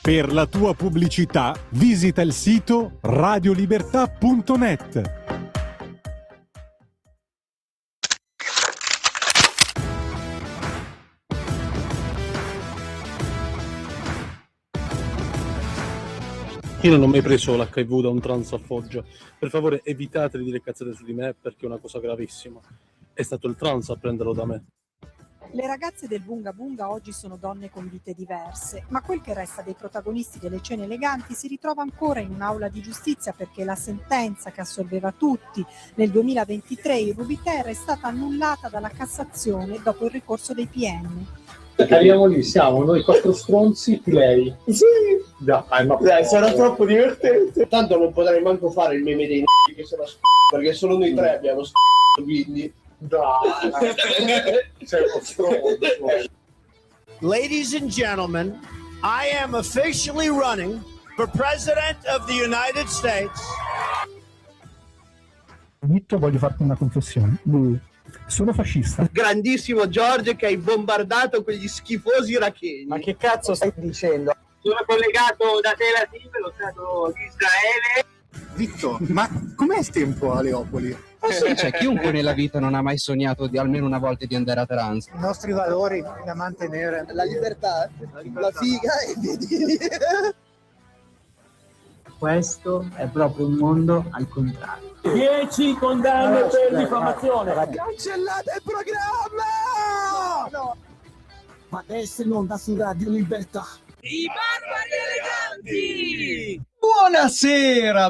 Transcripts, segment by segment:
Per la tua pubblicità visita il sito radiolibertà.net. Io non ho mai preso l'HIV da un trans a Foggia. Per favore evitate di dire cazzate su di me perché è una cosa gravissima. È stato il trans a prenderlo da me. Le ragazze del Bunga Bunga oggi sono donne con vite diverse, ma quel che resta dei protagonisti delle cene eleganti si ritrova ancora in un'aula di giustizia perché la sentenza che assolveva tutti nel 2023 in Rubiterra è stata annullata dalla Cassazione dopo il ricorso dei PM. Arriviamo lì, siamo noi quattro stronzi più lei. Sì! Dai, ma sarà troppo divertente. Tanto non potrei manco fare il meme dei che sono perché solo noi tre abbiamo quindi. dai. Sei uno stronzo. Ladies and gentlemen, I am officially running for President of the United States. Vitto, voglio farti una confessione. Sono fascista. Grandissimo George che hai bombardato quegli schifosi iracheni. Ma che cazzo stai dicendo? Sono collegato da Tel Aviv, lo Stato di Israele. Vitto, ma com'è il tempo a Leopoli? Sì, c'è chiunque nella vita non ha mai sognato di almeno una volta di andare a trans. I nostri valori da mantenere. La libertà, la figa e vedi. Questo è proprio un mondo al contrario. 10 condanne per diffamazione. Cancellate il programma! No. Ma adesso non da su Radio Libertà. I barbari eleganti! Buonasera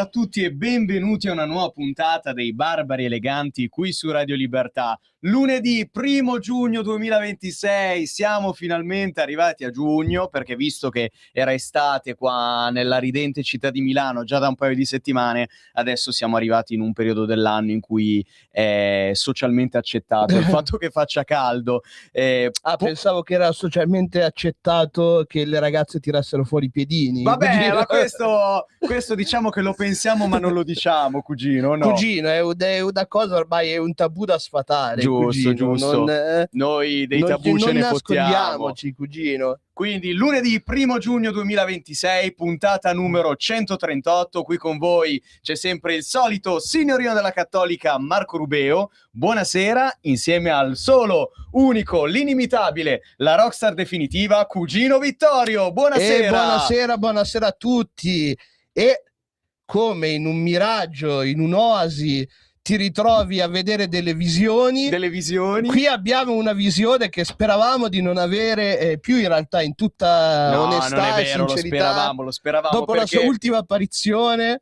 a tutti e benvenuti a una nuova puntata dei Barbari Eleganti qui su Radio Libertà. Lunedì 1 giugno 2026, siamo finalmente arrivati a giugno perché visto che era estate qua nella ridente città di Milano già da un paio di settimane, adesso siamo arrivati in un periodo dell'anno in cui è socialmente accettato il fatto che faccia caldo. Pensavo che era socialmente accettato che le ragazze tirassero fuori i piedini. Vabbè, ma questo diciamo che lo pensiamo ma non lo diciamo, cugino, no? Cugino, è una cosa ormai, è un tabù da sfatare. Giusto, cugino. giusto. Noi dei tabù ce ne fottiamo. Nascondiamoci, cugino. Quindi lunedì 1 giugno 2026, puntata numero 138, qui con voi c'è sempre il solito signorino della Cattolica Marco Rubeo. Buonasera, insieme al solo, unico, l'inimitabile, la rockstar definitiva, cugino Vittorio. Buonasera. Buonasera a tutti. E come in un miraggio, in un'oasi, ti ritrovi a vedere delle visioni. Qui abbiamo una visione che speravamo di non avere più in realtà, in tutta onestà non è vero, e sincerità. lo speravamo dopo la sua ultima apparizione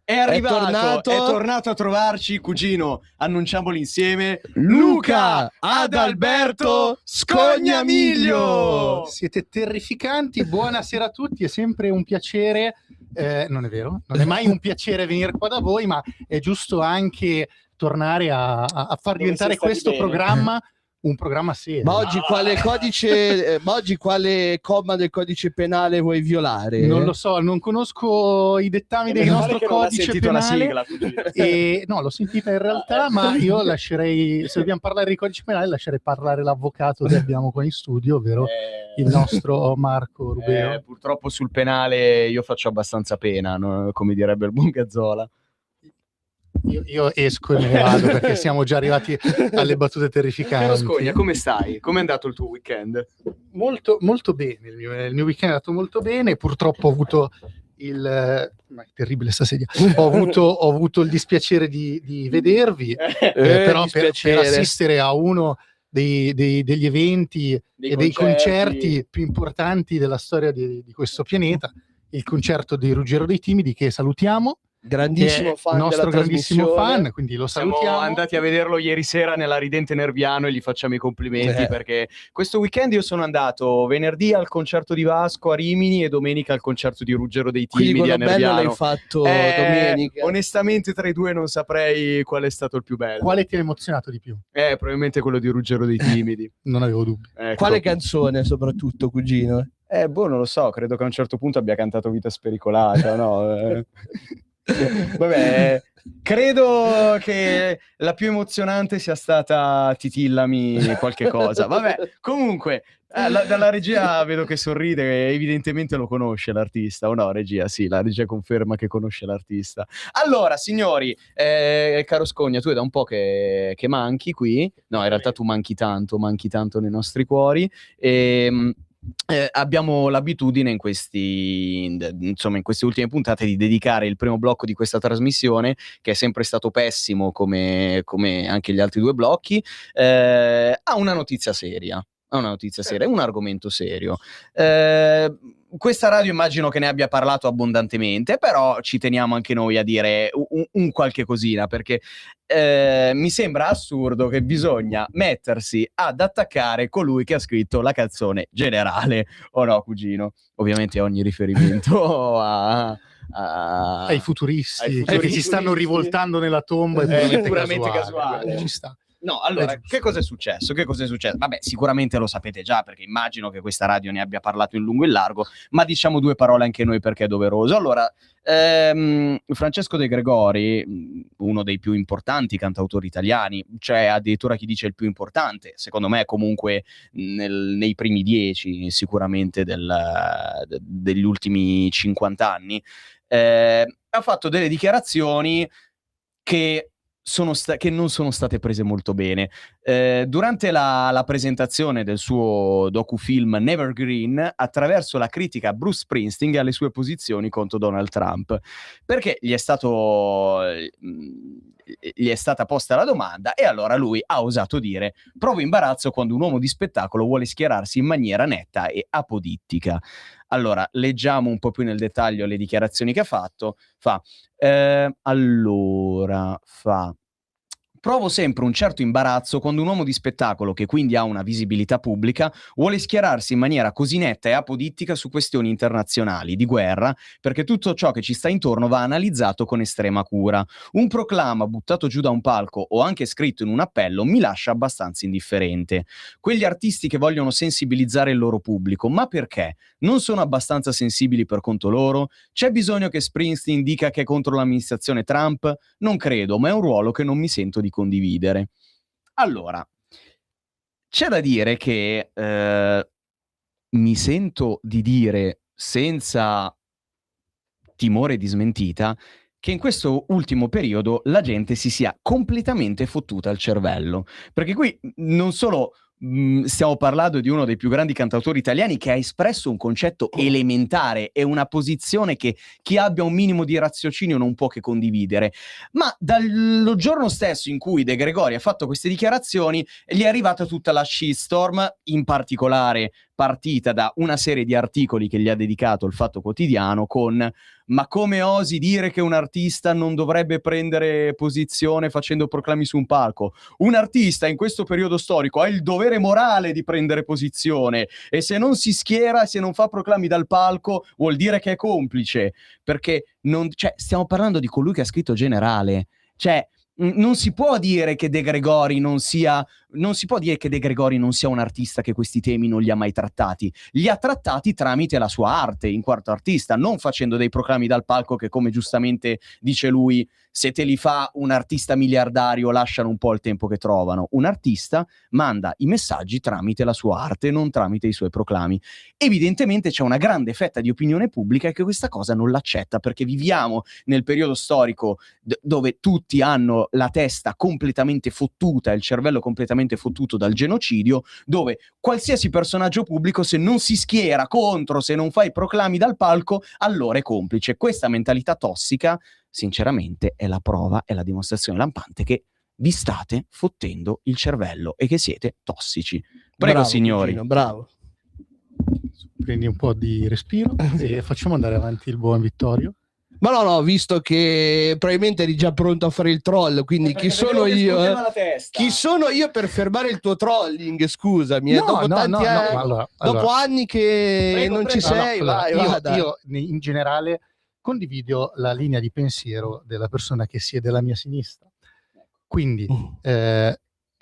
è tornato a trovarci, cugino, annunciamolo insieme, Luca Adalberto Scognamiglio. Siete terrificanti, buonasera a tutti, è sempre un piacere, non è vero, non è mai un piacere venire qua da voi, ma è giusto anche tornare a far diventare questo programma un programma serio. Ma oggi quale comma del codice penale vuoi violare? Non lo so, non conosco i dettami del nostro codice penale. No, l'ho sentita in realtà, ma io lascerei, se dobbiamo parlare di codice penale, lascerei parlare l'avvocato che abbiamo qua in studio, ovvero il nostro Marco Rubeo. Purtroppo sul penale io faccio abbastanza pena, no? Come direbbe il buon Gazzola. Io esco e me ne vado perché siamo già arrivati alle battute terrificanti. Però Scogna, come stai? Come è andato il tuo weekend? Molto, molto bene, il mio weekend è andato molto bene, purtroppo ho avuto ma è terribile sta sedia, ho avuto il dispiacere di vedervi, però per assistere a uno degli eventi dei concerti più importanti della storia di questo pianeta, il concerto di Ruggero dei Timidi, che salutiamo. Grandissimo fan, nostro grandissimo fan, quindi lo salutiamo. Siamo andati a vederlo ieri sera nella ridente Nerviano e gli facciamo i complimenti perché questo weekend io sono andato venerdì al concerto di Vasco a Rimini e domenica al concerto di Ruggero dei Timidi a Nerviano. Bello l'hai fatto domenica. Onestamente tra i due non saprei qual è stato il più bello. Quale ti ha emozionato di più? Probabilmente quello di Ruggero dei Timidi. Non avevo dubbi. Ecco. Quale canzone soprattutto, cugino? Non lo so, credo che a un certo punto abbia cantato Vita Spericolata, no? Vabbè, credo che la più emozionante sia stata Titillami qualche cosa. Vabbè, comunque Dalla regia vedo che sorride, evidentemente lo conosce l'artista, o no regia? Sì, la regia conferma che conosce l'artista. Allora, signori, caro Scogna, tu è da un po' che manchi qui, no, in realtà tu manchi tanto nei nostri cuori, abbiamo l'abitudine in queste ultime puntate di dedicare il primo blocco di questa trasmissione, che è sempre stato pessimo come anche gli altri due blocchi, a una notizia seria. Un argomento serio. Questa radio immagino che ne abbia parlato abbondantemente, però ci teniamo anche noi a dire un qualche cosina, perché mi sembra assurdo che bisogna mettersi ad attaccare colui che ha scritto la canzone Generale, o no, cugino? Ovviamente ogni riferimento ai futuristi che si stanno rivoltando nella tomba è puramente casuale. Ci sta. No, allora, che cosa è successo? Vabbè, sicuramente lo sapete già, perché immagino che questa radio ne abbia parlato in lungo e in largo, ma diciamo due parole anche noi perché è doveroso. Allora, Francesco De Gregori, uno dei più importanti cantautori italiani, cioè addirittura chi dice il più importante, secondo me comunque nei primi 10 sicuramente degli ultimi 50 anni, ha fatto delle dichiarazioni che non sono state prese molto bene. Durante la presentazione del suo docufilm Nevergreen, attraverso la critica a Bruce Springsteen e alle sue posizioni contro Donald Trump, perché gli è stata posta la domanda e allora lui ha osato dire: provo imbarazzo quando un uomo di spettacolo vuole schierarsi in maniera netta e apodittica. Allora, leggiamo un po' più nel dettaglio le dichiarazioni che ha fatto. Provo sempre un certo imbarazzo quando un uomo di spettacolo, che quindi ha una visibilità pubblica, vuole schierarsi in maniera così netta e apodittica su questioni internazionali, di guerra, perché tutto ciò che ci sta intorno va analizzato con estrema cura. Un proclama buttato giù da un palco o anche scritto in un appello mi lascia abbastanza indifferente. Quegli artisti che vogliono sensibilizzare il loro pubblico, ma perché? Non sono abbastanza sensibili per conto loro? C'è bisogno che Springsteen dica che è contro l'amministrazione Trump? Non credo, ma è un ruolo che non mi sento di condividere. Allora, c'è da dire che mi sento di dire senza timore di smentita che in questo ultimo periodo la gente si sia completamente fottuta al cervello, perché qui non solo stiamo parlando di uno dei più grandi cantautori italiani che ha espresso un concetto elementare e una posizione che chi abbia un minimo di raziocinio non può che condividere, ma dal giorno stesso in cui De Gregori ha fatto queste dichiarazioni gli è arrivata tutta la shitstorm, in particolare partita da una serie di articoli che gli ha dedicato il Fatto Quotidiano con: ma come osi dire che un artista non dovrebbe prendere posizione facendo proclami su un palco? Un artista in questo periodo storico ha il dovere morale di prendere posizione e se non si schiera, se non fa proclami dal palco, vuol dire che è complice, perché stiamo parlando di colui che ha scritto Generale, non si può dire che De Gregori non sia un artista che questi temi non li ha mai trattati. Li ha trattati tramite la sua arte in quanto artista, non facendo dei proclami dal palco che, come giustamente dice lui, se te li fa un artista miliardario lasciano un po' il tempo che trovano. Un artista manda i messaggi tramite la sua arte, non tramite i suoi proclami. Evidentemente c'è una grande fetta di opinione pubblica che questa cosa non l'accetta, perché viviamo nel periodo storico dove tutti hanno la testa completamente fottuta, il cervello completamente fottuto dal genocidio, dove qualsiasi personaggio pubblico, se non si schiera contro, se non fa i proclami dal palco, allora è complice. Questa mentalità tossica, sinceramente, è la prova, è la dimostrazione lampante che vi state fottendo il cervello e che siete tossici. Prego, bravo, signori. Cugino, bravo. Prendi un po' di respiro e facciamo andare avanti il buon Vittorio. Ma no, visto che probabilmente eri già pronto a fare il troll, quindi chi sono io? Chi sono io per fermare il tuo trolling? Scusami, dopo tanti anni, dopo anni che non ci sei, io in generale condivido la linea di pensiero della persona che siede alla mia sinistra. Quindi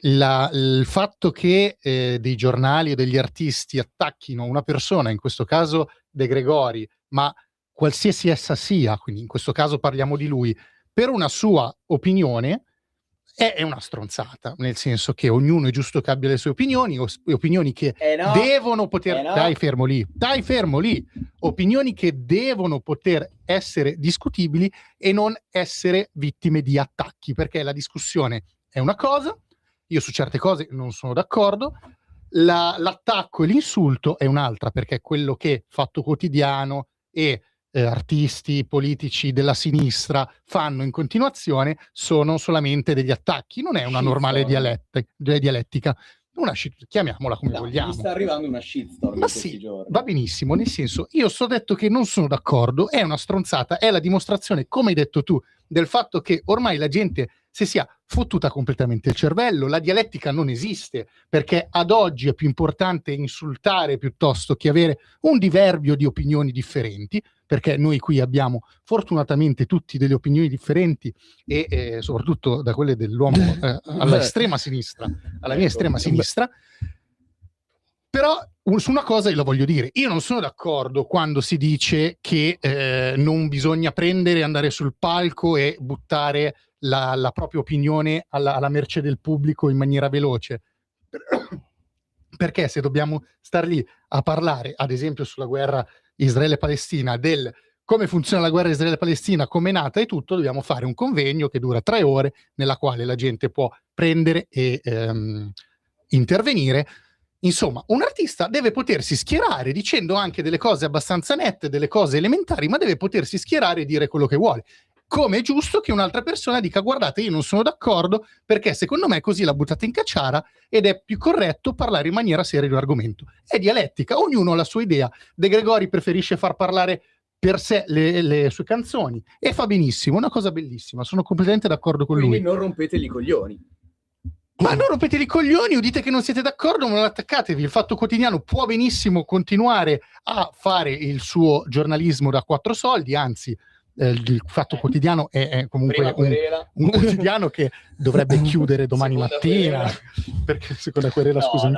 il fatto che dei giornali o degli artisti attacchino una persona, in questo caso De Gregori, ma qualsiasi essa sia, quindi in questo caso parliamo di lui, per una sua opinione, è una stronzata, nel senso che ognuno è giusto che abbia le sue opinioni, opinioni che no. devono poter... No. Dai fermo lì, opinioni che devono poter essere discutibili e non essere vittime di attacchi, perché la discussione è una cosa, io su certe cose non sono d'accordo, l'attacco e l'insulto è un'altra, perché quello che Fatto Quotidiano e artisti politici della sinistra fanno in continuazione sono solamente degli attacchi, non è una normale dialettica, chiamiamola come vogliamo. Mi sta arrivando una shitstorm Ma in questi sì, giorni. va benissimo, nel senso, io sto detto che non sono d'accordo, è una stronzata, è la dimostrazione, come hai detto tu, del fatto che ormai la gente si sia fottuta completamente il cervello, la dialettica non esiste, perché ad oggi è più importante insultare piuttosto che avere un diverbio di opinioni differenti, perché noi qui abbiamo fortunatamente tutti delle opinioni differenti e soprattutto da quelle dell'uomo alla estrema sinistra, alla mia estrema sinistra. Però su una cosa io lo voglio dire, io non sono d'accordo quando si dice che non bisogna prendere, andare sul palco e buttare la propria opinione alla merce del pubblico in maniera veloce, perché se dobbiamo star lì a parlare, ad esempio sulla guerra Israele-Palestina, del come funziona la guerra Israele-Palestina, come è nata e tutto, dobbiamo fare un convegno che dura 3 ore, nella quale la gente può prendere e intervenire. Insomma, un artista deve potersi schierare dicendo anche delle cose abbastanza nette, delle cose elementari, ma deve potersi schierare e dire quello che vuole. Come è giusto che un'altra persona dica: guardate, io non sono d'accordo perché secondo me così la buttate in cacciara ed è più corretto parlare in maniera seria di un argomento. È dialettica, ognuno ha la sua idea. De Gregori preferisce far parlare per sé le sue canzoni e fa benissimo, una cosa bellissima, sono completamente d'accordo con lui. Quindi non rompete i coglioni. Ma non rompete i coglioni o dite che non siete d'accordo, ma non attaccatevi. Il Fatto Quotidiano può benissimo continuare a fare il suo giornalismo da 4 soldi, anzi il Fatto Quotidiano è comunque un quotidiano che dovrebbe chiudere domani mattina, perché seconda querela, scusami.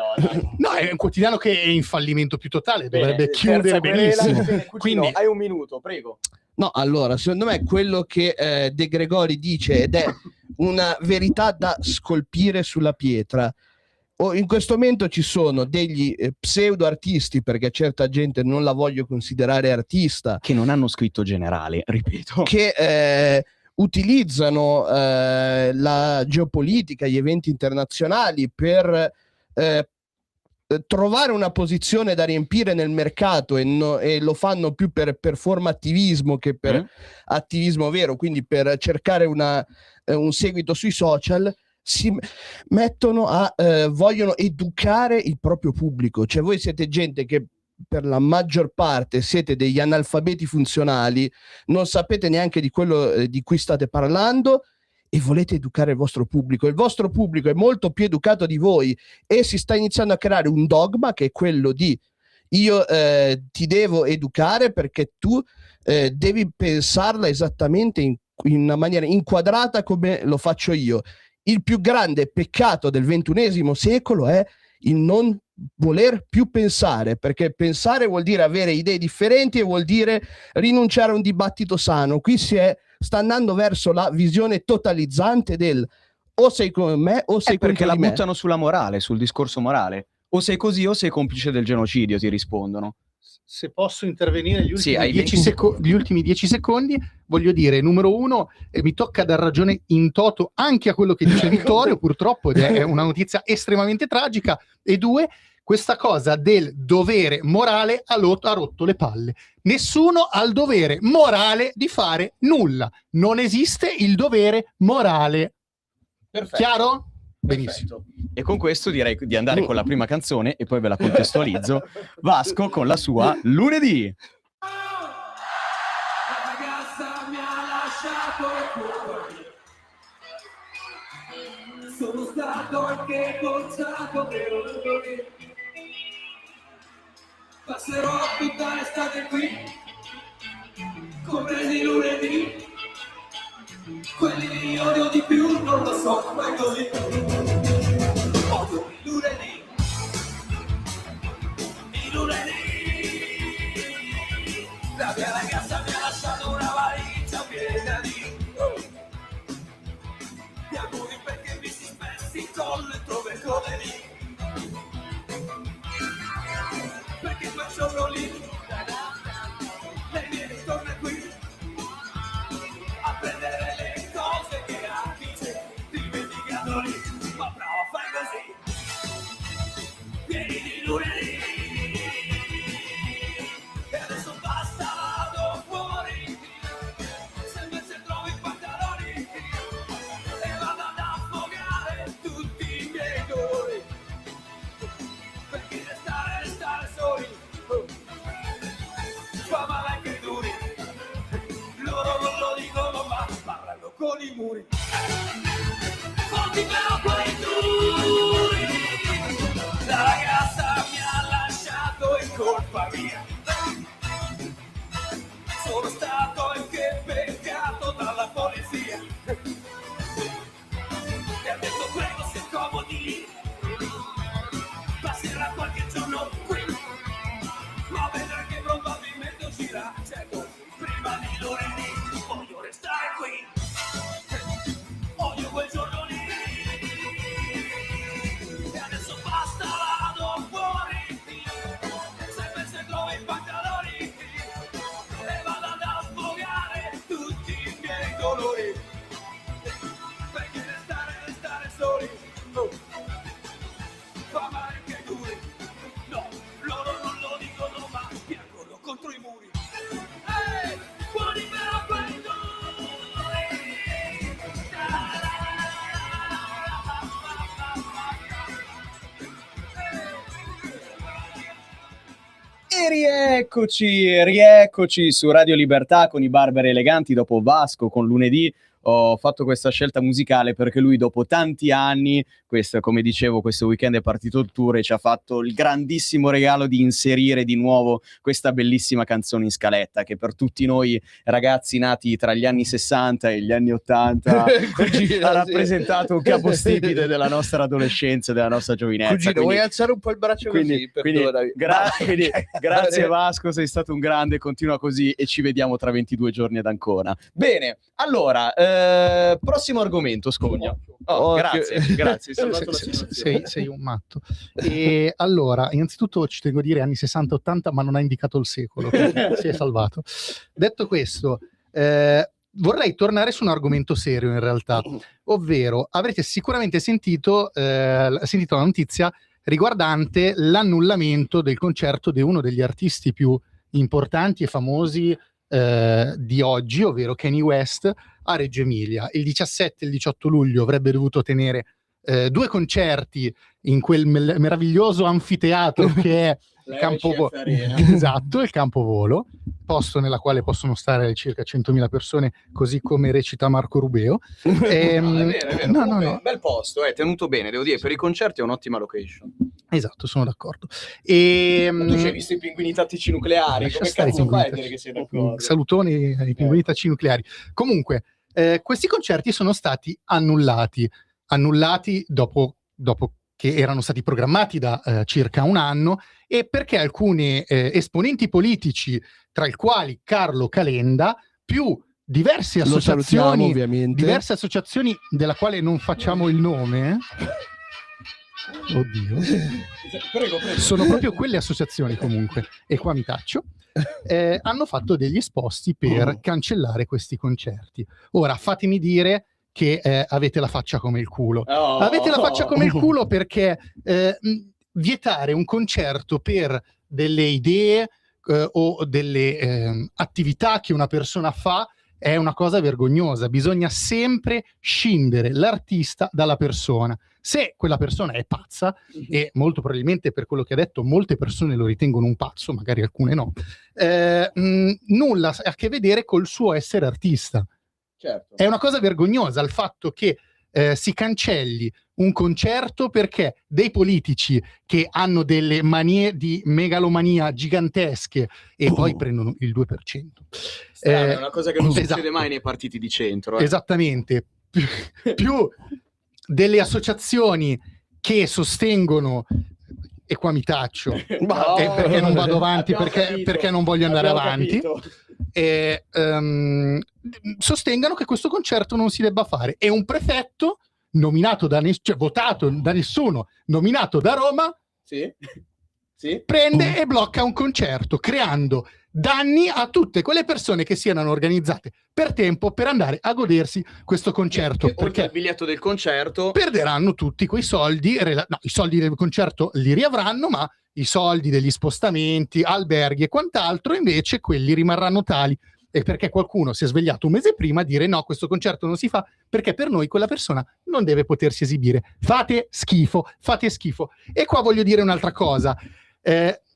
No, è un quotidiano che è in fallimento più totale, dovrebbe chiudere benissimo. Quindi hai un minuto, prego. No, allora, secondo me quello che De Gregori dice, ed è una verità da scolpire sulla pietra. In questo momento ci sono degli pseudo artisti, perché certa gente non la voglio considerare artista, che non hanno scritto generale, ripeto, che utilizzano la geopolitica, gli eventi internazionali per trovare una posizione da riempire nel mercato e lo fanno più per performativismo che per attivismo vero, quindi per cercare un seguito sui social. Si mettono vogliono educare il proprio pubblico, cioè voi siete gente che per la maggior parte siete degli analfabeti funzionali, non sapete neanche di quello di cui state parlando e volete educare il vostro pubblico è molto più educato di voi e si sta iniziando a creare un dogma che è quello di io ti devo educare perché tu devi pensarla esattamente in una maniera inquadrata come lo faccio io. Il più grande peccato del XXI secolo è il non voler più pensare, perché pensare vuol dire avere idee differenti e vuol dire rinunciare a un dibattito sano. Qui sta andando verso la visione totalizzante del o sei come me o sei perché la contro di me. buttano sulla morale, sul discorso morale. O sei così o sei complice del genocidio, ti rispondono. Se posso intervenire gli ultimi, hai 10 secondi, voglio dire, numero 1, mi tocca dar ragione in toto anche a quello che dice Vittorio, purtroppo, ed è una notizia estremamente tragica, e 2, questa cosa del dovere morale ha rotto le palle. Nessuno ha il dovere morale di fare nulla, non esiste il dovere morale. Perfetto. Chiaro? Benissimo. E con questo direi di andare con la prima canzone e poi ve la contestualizzo. Vasco con la sua Lunedì. La ragazza mi ha lasciato fuori. Sono stato anche forzato per lui. Passerò tutta l'estate qui, compresi lunedì. Quelli che odio di più non lo so, ma è così. Odio il lunedì. Il lunedì. La mia ragazza mi ha lasciato una valigia piena di amori perché muri. Forti però quei duri. La ragazza mi ha lasciato in colpa mia. Sono stato anche beccato dalla polizia. Mi ha detto prego si accomodi. Passerà qualche giorno qui. Ma vedrà che probabilmente uscirà. Certo, prima di lunedì voglio restare qui. Odio quel giorno lì. E adesso basta, vado fuori. Se trovo i pantaloni e vado ad sfogare tutti i miei dolori. Perché restare soli fa male che duri. No, loro non lo dicono ma piangono contro i muri. Ehi, buoni però quei duri. E rieccoci su Radio Libertà con i Barbari Eleganti dopo Vasco con Lunedì. Ho fatto questa scelta musicale perché lui dopo tanti anni, come dicevo, questo weekend è partito il tour e ci ha fatto il grandissimo regalo di inserire di nuovo questa bellissima canzone in scaletta che per tutti noi ragazzi nati tra gli anni 60 e gli anni 80 ha rappresentato un capostipite della nostra adolescenza, della nostra giovinezza. Cugino, vuoi alzare un po' il braccio così? Grazie Vasco, sei stato un grande, continua così e ci vediamo tra 22 giorni ad Ancona. Bene, allora, prossimo argomento, Scogna. Grazie, sei un matto. E allora, innanzitutto ci tengo a dire anni 60-80, ma non ha indicato il secolo, si è salvato. Detto questo, vorrei tornare su un argomento serio in realtà, ovvero avrete sicuramente sentito la notizia riguardante l'annullamento del concerto di uno degli artisti più importanti e famosi di oggi, ovvero Kanye West, a Reggio Emilia. Il 17 e il 18 luglio avrebbe dovuto tenere 2 concerti in quel meraviglioso anfiteatro che è il esatto, il Campovolo, posto nella quale possono stare circa 100.000 persone, così come recita Marco Rubeo. È vero. Bel posto, è tenuto bene, devo dire, per i concerti è un'ottima location. Esatto, sono d'accordo. Ma tu ci hai visto i pinguini tattici nucleari? Come cazzo fai a dire che sei d'accordo? Salutoni ai pinguini tattici nucleari. Comunque, questi concerti sono stati annullati dopo che erano stati programmati da circa un anno, e perché alcuni esponenti politici, tra i quali Carlo Calenda, più diverse associazioni della quale non facciamo il nome, oddio, prego. Sono proprio quelle associazioni comunque, e qua mi taccio, hanno fatto degli esposti per cancellare questi concerti. Ora fatemi dire che avete la faccia come il culo. Avete la faccia come il culo perché vietare un concerto per delle idee o delle attività che una persona fa è una cosa vergognosa. Bisogna sempre scindere l'artista dalla persona. Se quella persona è pazza, e molto probabilmente per quello che ha detto molte persone lo ritengono un pazzo, magari alcune no, nulla ha a che vedere col suo essere artista. Certo. È una cosa vergognosa il fatto che si cancelli un concerto perché dei politici che hanno delle manie di megalomania gigantesche e poi prendono il 2%. È una cosa che non succede mai nei partiti di centro. Esattamente. Più delle associazioni che sostengono, e qua mi taccio, perché non vado avanti, perché non voglio andare avanti, sostengano che questo concerto non si debba fare, e un prefetto nominato votato da nessuno, nominato da Roma, prende e blocca un concerto, creando danni a tutte quelle persone che si erano organizzate per tempo per andare a godersi questo concerto, perché il biglietto del concerto perderanno tutti quei soldi. I soldi del concerto li riavranno, ma i soldi degli spostamenti, alberghi e quant'altro invece quelli rimarranno tali, e perché qualcuno si è svegliato un mese prima a dire no, questo concerto non si fa perché per noi quella persona non deve potersi esibire. Fate schifo. E qua voglio dire un'altra cosa.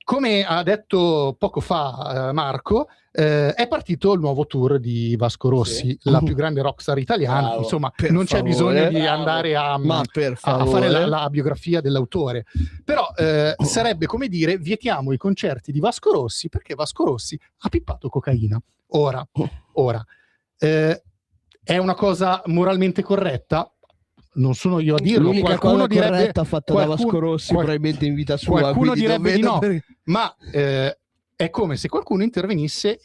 come ha detto poco fa Marco, è partito il nuovo tour di Vasco Rossi, la più grande rockstar italiana. Bravo. Insomma, Per non c'è favore. bisogno di Bravo. andare a per fare favore. la biografia dell'autore. Però sarebbe come dire: vietiamo i concerti di Vasco Rossi perché Vasco Rossi ha pippato cocaina. Ora, è una cosa moralmente corretta? Non sono io a dirlo. L'unica Qualcuno cosa direbbe, corretta fatta da Vasco Rossi probabilmente in vita sua. qualcuno quindi direbbe di non no, vedo ma è come se qualcuno intervenisse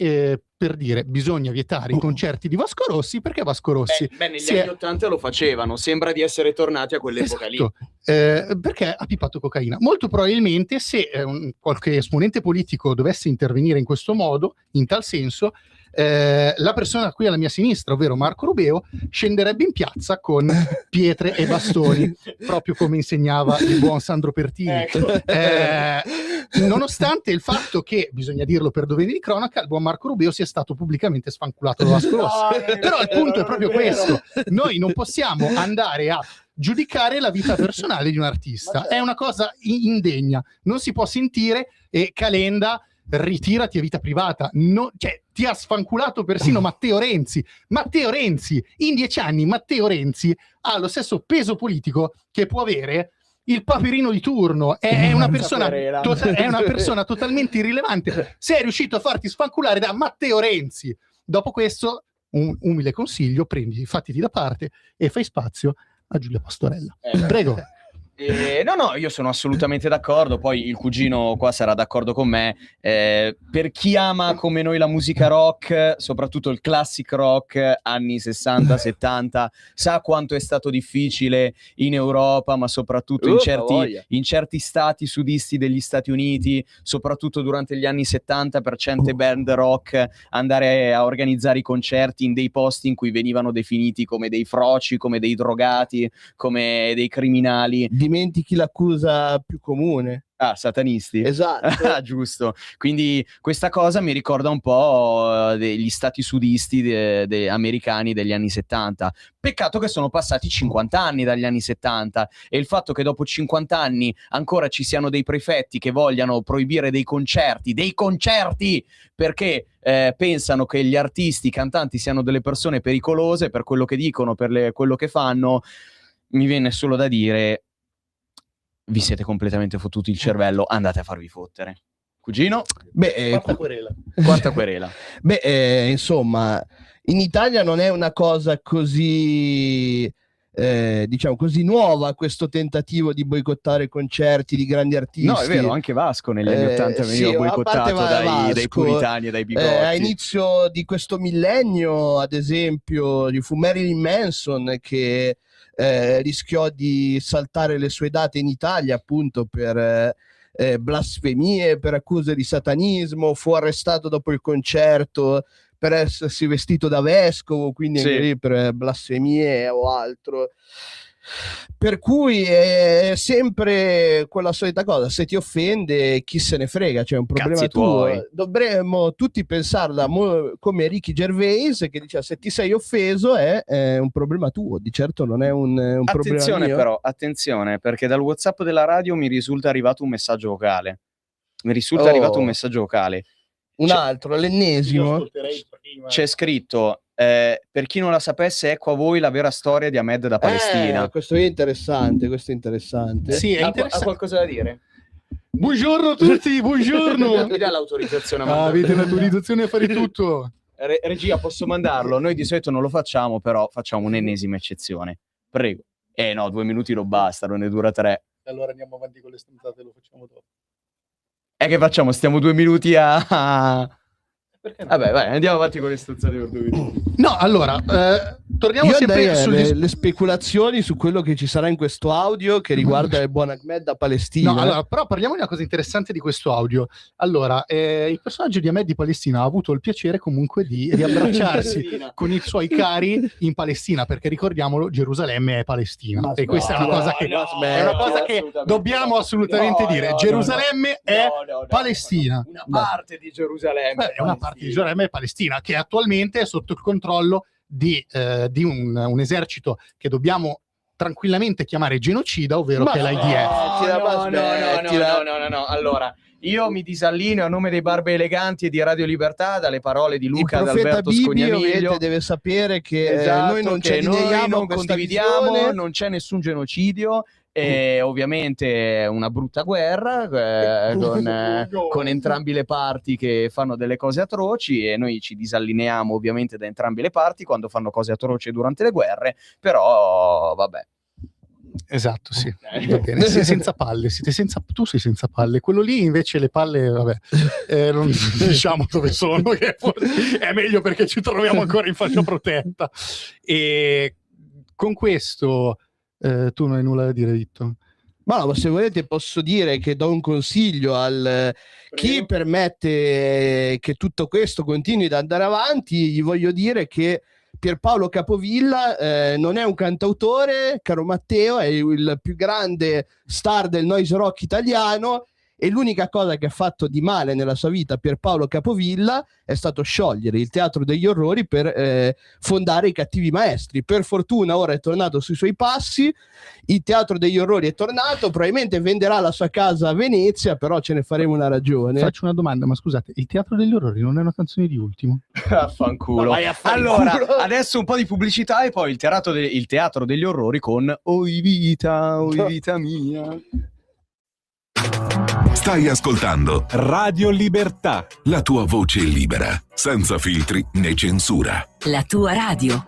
per dire: bisogna vietare i concerti di Vasco Rossi perché Vasco Rossi negli anni 80 lo facevano, sembra di essere tornati a quell'epoca lì. perché ha pippato cocaina. Molto probabilmente se qualche esponente politico dovesse intervenire in questo modo, in tal senso, la persona qui alla mia sinistra, ovvero Marco Rubeo, scenderebbe in piazza con pietre e bastoni, proprio come insegnava il buon Sandro Pertini. Nonostante il fatto che, bisogna dirlo per dovere di cronaca, il buon Marco Rubeo sia stato pubblicamente sfanculato da Vasco Rossi. Però il punto è proprio questo: noi non possiamo andare a giudicare la vita personale di un artista, è una cosa indegna. Non si può sentire Calenda ritirati a vita privata, cioè ti ha sfanculato persino Matteo Renzi. Matteo Renzi, in 10 anni Matteo Renzi ha lo stesso peso politico che può avere il Paperino di turno. È una persona totalmente irrilevante. Sei riuscito a farti sfanculare da Matteo Renzi. Dopo questo, un umile consiglio: fattiti da parte e fai spazio a Giulia Pastorella. Prego. No, io sono assolutamente d'accordo. Poi il cugino qua sarà d'accordo con me. Per chi ama come noi la musica rock, soprattutto il classic rock anni 60-70, sa quanto è stato difficile in Europa, ma soprattutto in certi stati sudisti degli Stati Uniti, soprattutto durante gli anni 70, per certe band rock andare a organizzare i concerti in dei posti in cui venivano definiti come dei froci, come dei drogati, come dei criminali. Dimentichi l'accusa più comune. Satanisti. Esatto. Giusto. Quindi questa cosa mi ricorda un po' degli stati sudisti americani degli anni 70. Peccato che sono passati 50 anni dagli anni 70 e il fatto che dopo 50 anni ancora ci siano dei prefetti che vogliano proibire dei concerti perché pensano che gli artisti, i cantanti siano delle persone pericolose per quello che dicono, per quello che fanno, mi viene solo da dire: vi siete completamente fottuti il cervello, andate a farvi fottere. Cugino? Quarta querela. Insomma, in Italia non è una cosa così, diciamo così, nuova questo tentativo di boicottare concerti di grandi artisti. No, è vero, anche Vasco negli anni 80 veniva boicottato dai puritani e dai bigotti. A inizio di questo millennio, ad esempio, ci fu Marilyn Manson che rischiò di saltare le sue date in Italia appunto per blasfemie, per accuse di satanismo. Fu arrestato dopo il concerto per essersi vestito da vescovo, quindi anche lì per blasfemie o altro. Per cui è sempre quella solita cosa: se ti offende, chi se ne frega, c'è un problema Cazzi tuo. tuoi. Dovremmo tutti pensarla come Ricky Gervais, che diceva: se ti sei offeso è un problema tuo, di certo non è un problema mio. Però, attenzione, perché dal WhatsApp della radio mi risulta arrivato un messaggio vocale. Un altro, l'ennesimo. C'è scritto: per chi non la sapesse, ecco a voi la vera storia di Ahmed da Palestina. Questo è interessante, Sì, è interessante. Ha qualcosa da dire? Buongiorno a tutti, buongiorno. Mi dà l'autorizzazione a mandarlo? Avete l'autorizzazione a fare tutto. Regia, posso mandarlo? Noi di solito non lo facciamo, però facciamo un'ennesima eccezione. Prego. No, 2 minuti non bastano, ne dura 3. Allora andiamo avanti con le stanzate, lo facciamo dopo. Che facciamo? Stiamo 2 minuti a... Vabbè, vai, andiamo avanti con le stanzate per 2 minuti. No, allora, torniamo sempre le speculazioni su quello che ci sarà in questo audio che riguarda il buon Ahmed da Palestina. No, allora, però parliamo di una cosa interessante di questo audio. Allora, il personaggio di Ahmed di Palestina ha avuto il piacere comunque di riabbracciarsi con i suoi cari in Palestina, perché ricordiamolo, Gerusalemme è Palestina. E questa è una cosa che dobbiamo assolutamente dire. Gerusalemme è Palestina. Una parte di Gerusalemme. È una parte di Gerusalemme è Palestina, che attualmente è sotto il controllo di un esercito che dobbiamo tranquillamente chiamare genocida, ovvero che è l'IDF. No. Allora, io mi disallineo a nome dei Barbe Eleganti e di Radio Libertà dalle parole di Luca Il e profeta Alberto Bibi Scognamiglio. ovviamente deve sapere che Esatto, noi non ci che noi allineiamo non a questa condividiamo, visione. non c'è nessun genocidio. Ovviamente è una brutta guerra con entrambi le parti che fanno delle cose atroci, e noi ci disallineiamo ovviamente da entrambe le parti quando fanno cose atroci durante le guerre, però vabbè. Esatto, sì. Va bene. Senza palle, tu sei senza palle. Quello lì invece le palle, vabbè, non diciamo dove sono, che forse è meglio perché ci troviamo ancora in fascia protetta. E con questo tu non hai nulla da dire, Vitto? Ma no, ma se volete posso dire che do un consiglio al chi permette che tutto questo continui ad andare avanti. Gli voglio dire che Pierpaolo Capovilla non è un cantautore, caro Matteo, è il più grande star del noise rock italiano, e l'unica cosa che ha fatto di male nella sua vita Pierpaolo Capovilla è stato sciogliere il Teatro degli Orrori per fondare i Cattivi Maestri. Per fortuna ora è tornato sui suoi passi, il Teatro degli Orrori è tornato, probabilmente venderà la sua casa a Venezia, però ce ne faremo una ragione. Faccio una domanda, ma scusate, il Teatro degli Orrori non è una canzone di Ultimo? Affanculo. Allora, adesso un po' di pubblicità e poi il Teatro degli Orrori con Oi vita mia. Stai ascoltando Radio Libertà, la tua voce libera, senza filtri né censura. La tua radio.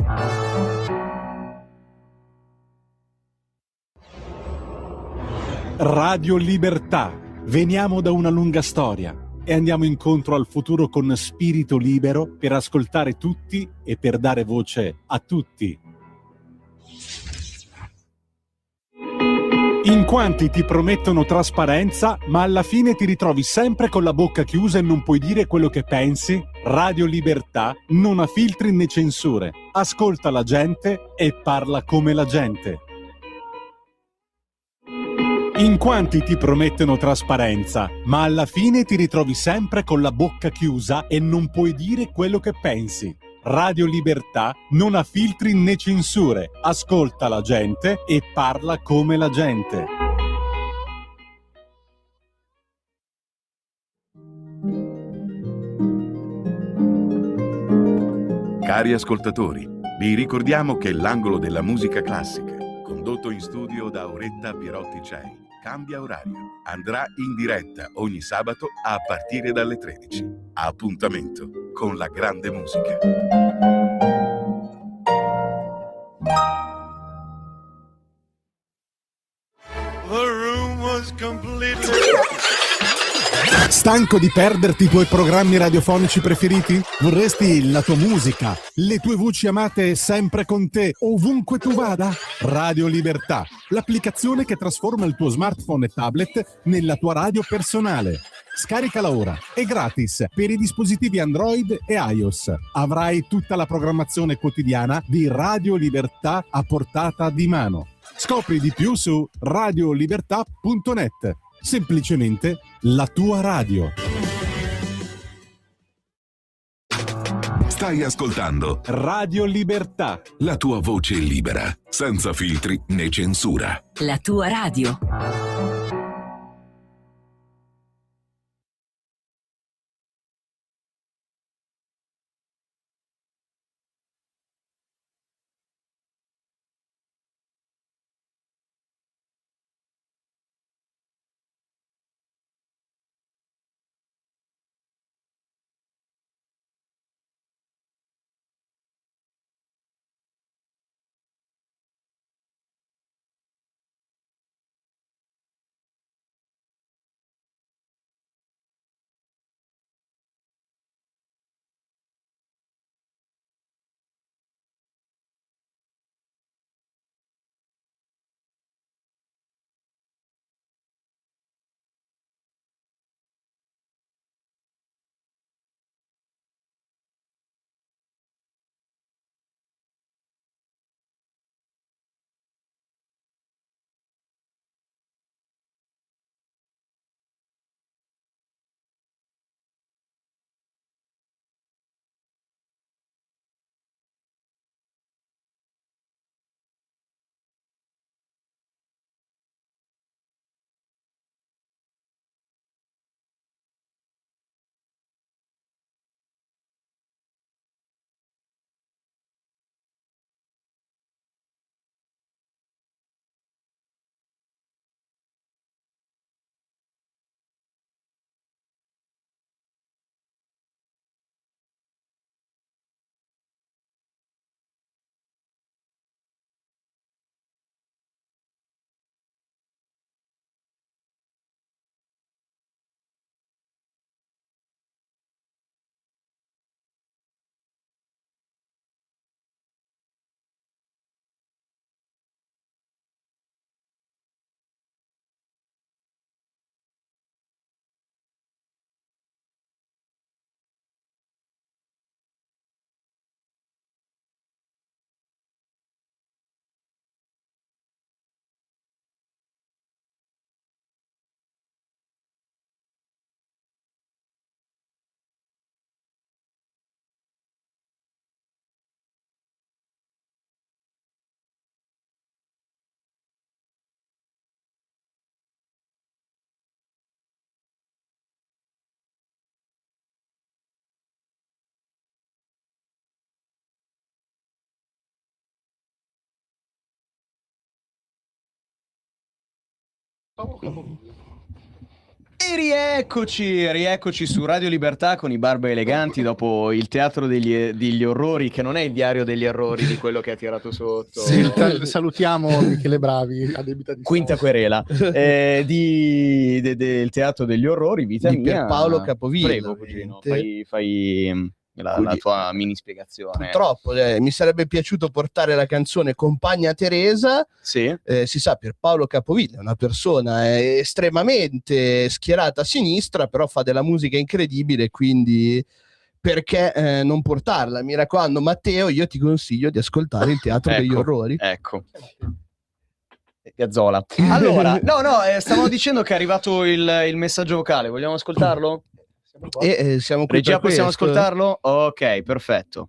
Radio Libertà. Veniamo da una lunga storia e andiamo incontro al futuro con spirito libero per ascoltare tutti e per dare voce a tutti. In quanti ti promettono trasparenza, ma alla fine ti ritrovi sempre con la bocca chiusa e non puoi dire quello che pensi? Radio Libertà non ha filtri né censure. Ascolta la gente e parla come la gente. In quanti ti promettono trasparenza, ma alla fine ti ritrovi sempre con la bocca chiusa e non puoi dire quello che pensi? Radio Libertà non ha filtri né censure. Ascolta la gente e parla come la gente. Cari ascoltatori, vi ricordiamo che l'angolo della musica classica, condotto in studio da Auretta Pierotti Cei, cambia orario. Andrà in diretta ogni sabato a partire dalle 13. Appuntamento con la grande musica. The room was completely... Stanco di perderti i tuoi programmi radiofonici preferiti? Vorresti la tua musica, le tue voci amate sempre con te, ovunque tu vada? Radio Libertà, l'applicazione che trasforma il tuo smartphone e tablet nella tua radio personale. Scaricala ora, è gratis per i dispositivi Android e iOS. Avrai tutta la programmazione quotidiana di Radio Libertà a portata di mano. Scopri di più su radiolibertà.net. Semplicemente la tua radio. Stai ascoltando Radio Libertà, la tua voce libera, senza filtri né censura. La tua radio. E rieccoci su Radio Libertà con i Barba Eleganti dopo il teatro degli orrori, che non è il diario degli errori di quello che ha tirato sotto. Sì, salutiamo Michele Bravi a debita di quinta querela del teatro degli orrori, vita di mia. Paolo Capovilla. Prego, cugino, fai la tua mini spiegazione. Purtroppo mi sarebbe piaciuto portare la canzone Compagna Teresa. Sì. Si sa, per Paolo Capovilla è una persona estremamente schierata a sinistra, però fa della musica incredibile, quindi perché non portarla? Mi raccomando, Matteo, io ti consiglio di ascoltare il Teatro degli Orrori. Ecco. Piazzola. Allora, stavamo dicendo che è arrivato il messaggio vocale, vogliamo ascoltarlo? Siamo qui. Regia, possiamo ascoltarlo? Ok, perfetto.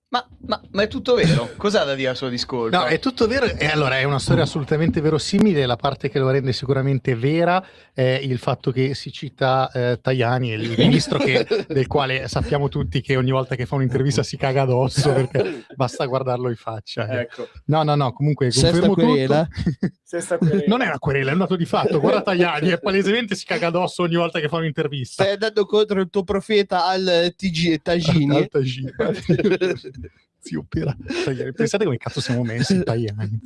Ma è tutto vero? Cos'ha da dire al suo discorso? No, è tutto vero, e allora è una storia assolutamente verosimile. La parte che lo rende sicuramente vera è il fatto che si cita Tajani, il ministro del quale sappiamo tutti che ogni volta che fa un'intervista si caga addosso, perché basta guardarlo in faccia. Ecco. No, comunque confermo querela. Sesta querela. Non è una querela, è un dato di fatto. Guarda Tajani, è palesemente si caga addosso ogni volta che fa un'intervista. Stai andando contro il tuo profeta al Tagini. Al Tagini. Zio Pera. Pensate come cazzo siamo messi italiani.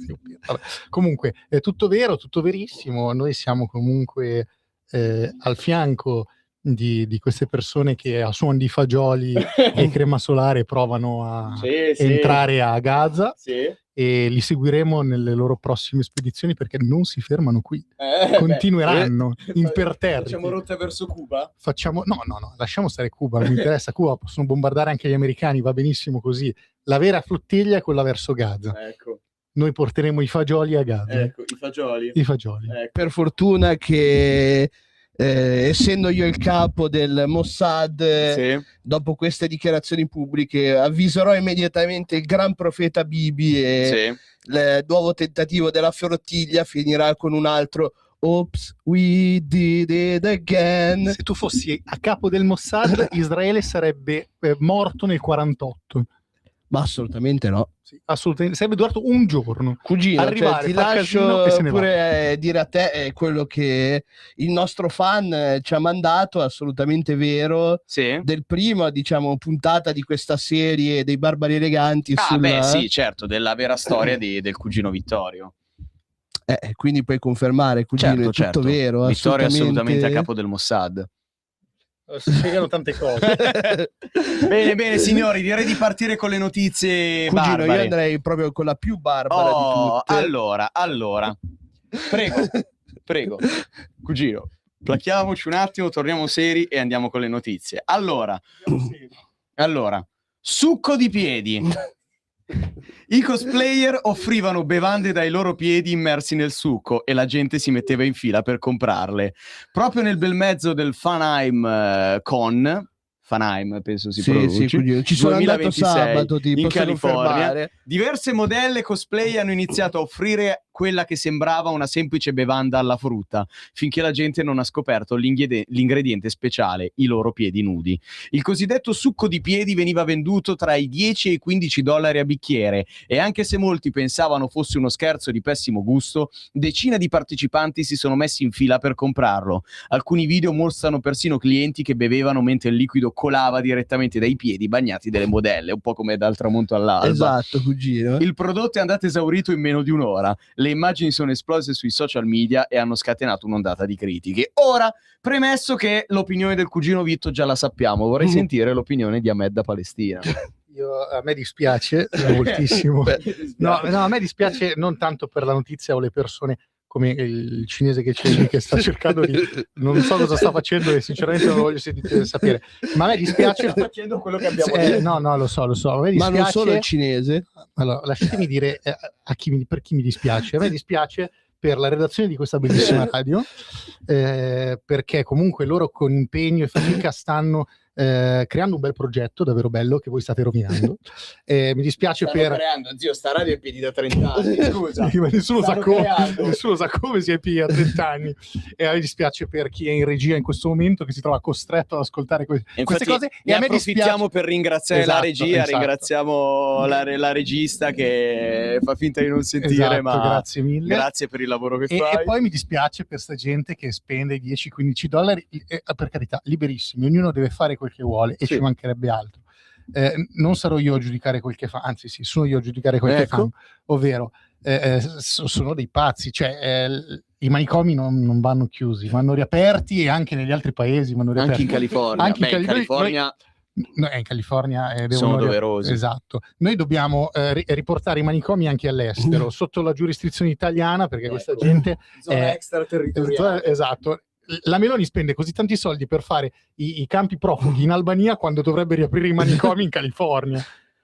Vabbè. Comunque è tutto vero, tutto verissimo. Noi siamo comunque al fianco di queste persone che a suon di fagioli e crema solare provano a entrare a Gaza, e li seguiremo nelle loro prossime spedizioni perché non si fermano qui, continueranno imperterriti. Facciamo rotta verso Cuba? No, lasciamo stare Cuba, non mi interessa. Cuba possono bombardare anche gli americani, va benissimo così. La vera flottiglia è quella verso Gaza. Ecco. Noi porteremo i fagioli a Gaza. Ecco, i fagioli. Ecco. Per fortuna che essendo io il capo del Mossad, dopo queste dichiarazioni pubbliche avviserò immediatamente il gran profeta Bibi e il nuovo tentativo della flottiglia finirà con un altro "Oops, we did it again". Se tu fossi a capo del Mossad, Israele sarebbe morto nel 48. Ma assolutamente no. Sì, assolutamente, sarebbe durato un giorno. Cugino, arrivare, ti far casino lascio e se ne pure dire a te quello che il nostro fan ci ha mandato, assolutamente vero, del primo, diciamo, puntata di questa serie dei Barbari Eleganti. Certo, della vera storia del cugino Vittorio. Quindi puoi confermare, cugino, è tutto vero. Vittorio è assolutamente a capo del Mossad. Si spiegano tante cose. Bene, signori, direi di partire con le notizie cugino, barbare. Io andrei proprio con la più barbara di tutte. Allora. Prego. Cugino, plachiamoci un attimo, torniamo seri e andiamo con le notizie. Allora, succo di piedi. I cosplayer offrivano bevande dai loro piedi immersi nel succo e la gente si metteva in fila per comprarle. Proprio nel bel mezzo del Fanaim penso si pronunci, ci sono 2026, andato sabato, in California. Diverse modelle cosplay hanno iniziato a offrire quella che sembrava una semplice bevanda alla frutta, finché la gente non ha scoperto l'ingrediente speciale, i loro piedi nudi. Il cosiddetto succo di piedi veniva venduto tra i 10 e i 15 dollari a bicchiere, e anche se molti pensavano fosse uno scherzo di pessimo gusto, decine di partecipanti si sono messi in fila per comprarlo. Alcuni video mostrano persino clienti che bevevano mentre il liquido colava direttamente dai piedi bagnati delle modelle, un po' come dal tramonto all'alba. Esatto, cugino. Il prodotto è andato esaurito in meno di un'ora. Le immagini sono esplose sui social media e hanno scatenato un'ondata di critiche. Ora, premesso che l'opinione del cugino Vitto già la sappiamo, vorrei sentire l'opinione di Ahmed da Palestina. A me dispiace moltissimo. No, a me dispiace non tanto per la notizia o le persone, come il cinese che c'è lì che sta cercando di... non so cosa sta facendo e sinceramente non lo voglio sapere, ma a me dispiace... Sta facendo quello che abbiamo detto. No, lo so. A me dispiace... Ma non solo il cinese. Allora, lasciatemi dire per chi mi dispiace. A me dispiace per la redazione di questa bellissima radio, perché comunque loro con impegno e fatica stanno creando un bel progetto davvero bello che voi state rovinando. Mi dispiace creando, zio, sta radio è in piedi da 30 anni, scusa. nessuno sa come si è in piedi a 30 anni, e a me dispiace per chi è in regia in questo momento, che si trova costretto ad ascoltare queste cose, e a me approfittiamo per ringraziare la regia, esatto. Ringraziamo la regista che fa finta di non sentire, ma grazie mille, grazie per il lavoro che fai. E poi mi dispiace per sta gente che spende 10-15 dollari, per carità, liberissimi, ognuno deve fare quel che vuole e ci mancherebbe altro. Non sarò io a giudicare quel che fa, anzi sì, sono io a giudicare quel che fa, ovvero sono dei pazzi, cioè i manicomi non vanno chiusi, vanno riaperti, e anche negli altri paesi vanno riaperti. Anche in California. In California sono doverosi. Esatto. Noi dobbiamo riportare i manicomi anche all'estero, sotto la giurisdizione italiana, perché questa gente zona extraterritoriale. Esatto. La Meloni spende così tanti soldi per fare i campi profughi in Albania quando dovrebbe riaprire i manicomi in California.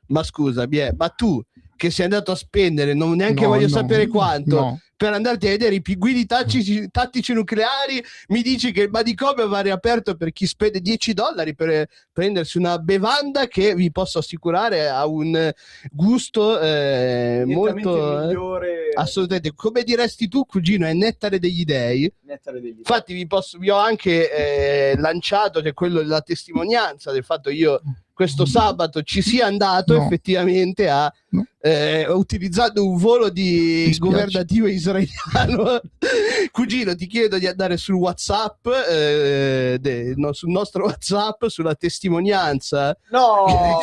Ma scusa, ma tu che sei andato a spendere, voglio sapere quanto, per andarti a vedere i pinguini tattici nucleari, mi dici che il manicomio va riaperto per chi spende 10 dollari per prendersi una bevanda che, vi posso assicurare, ha un gusto molto migliore. Assolutamente, come diresti tu, cugino, è nettare degli dei. Infatti vi ho anche lanciato, che è quello della testimonianza del fatto io questo sabato ci sia andato effettivamente utilizzando un volo governativo israeliano. Cugino, ti chiedo di andare sul WhatsApp, sul nostro WhatsApp, sulla testimonianza. No,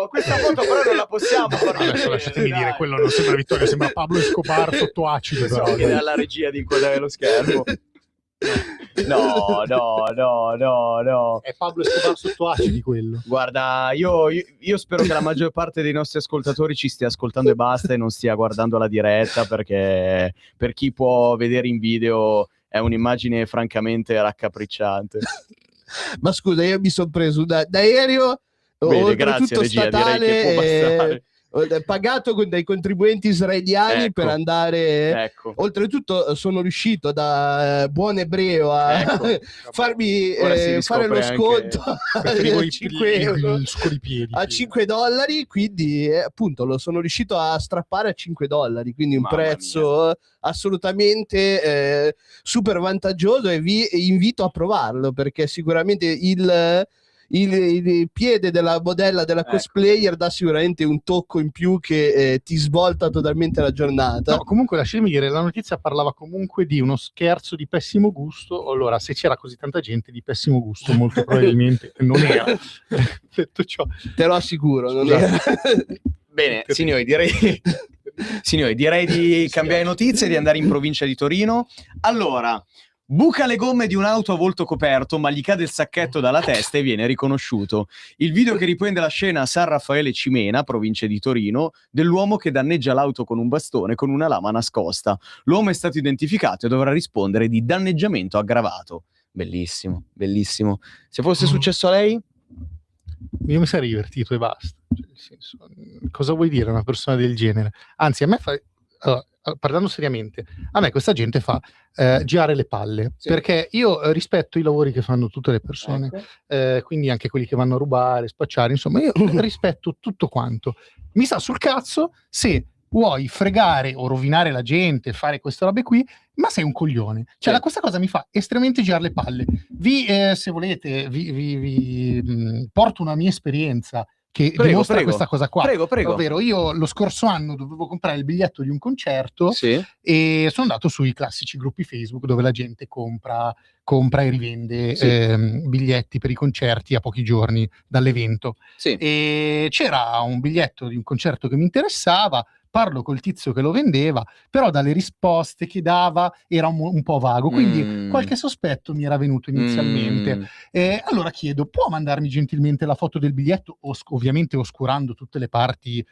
questa foto però non la possiamo fare. Adesso lasciatemi dire, quello non sembra Vittorio, sembra Pablo Escobar sotto acido. Chiede alla regia di inquadrare lo schermo. No. È Pablo Escobar sotto acidi quello. Guarda, io spero che la maggior parte dei nostri ascoltatori ci stia ascoltando e basta, e non stia guardando la diretta, perché per chi può vedere in video è un'immagine francamente raccapricciante. Ma scusa, io mi sono preso da aereo, Bene, grazie regia, direi che può bastare. Pagato dai contribuenti israeliani, Ecco. per andare. Ecco. Oltretutto sono riuscito da buon ebreo a farmi Ora si fare lo riscopre sconto Preferivo a 5 euro, il scoripiedi. a $5, quindi appunto lo sono riuscito a strappare a $5, quindi un Mamma prezzo assolutamente super vantaggioso, e vi invito a provarlo, perché sicuramente il piede della modella, della cosplayer, dà sicuramente un tocco in più che ti svolta totalmente la giornata. No, comunque lasciami dire, la notizia parlava comunque di uno scherzo di pessimo gusto. Allora, se c'era così tanta gente di pessimo gusto, molto probabilmente non era. Detto ciò, te lo assicuro, non era. Bene, signori, direi di cambiare notizie e di andare in provincia di Torino. Allora, buca le gomme di un'auto a volto coperto, ma gli cade il sacchetto dalla testa e viene riconosciuto. Il video che riprende la scena a San Raffaele Cimena, provincia di Torino, dell'uomo che danneggia l'auto con un bastone con una lama nascosta. L'uomo è stato identificato e dovrà rispondere di danneggiamento aggravato. Bellissimo, bellissimo. Se fosse successo a lei? io mi sarei divertito e basta. Cioè, nel senso, cosa vuoi dire a una persona del genere? Anzi, a me fa... Allora, parlando seriamente, a me questa gente fa girare le palle, perché io rispetto i lavori che fanno tutte le persone, quindi anche quelli che vanno a rubare, spacciare, insomma, io rispetto tutto quanto. Mi sta sul cazzo se vuoi fregare o rovinare la gente, fare queste robe qui, ma sei un coglione. Cioè, questa cosa mi fa estremamente girare le palle. Se volete, vi porto una mia esperienza che dimostra questa cosa qua. Prego. Ovvero, io lo scorso anno dovevo comprare il biglietto di un concerto e sono andato sui classici gruppi Facebook dove la gente compra e rivende biglietti per i concerti a pochi giorni dall'evento. E c'era un biglietto di un concerto che mi interessava, parlo col tizio che lo vendeva, però dalle risposte che dava era un po' vago, quindi qualche sospetto mi era venuto inizialmente. Allora chiedo, può mandarmi gentilmente la foto del biglietto, ovviamente oscurando tutte le parti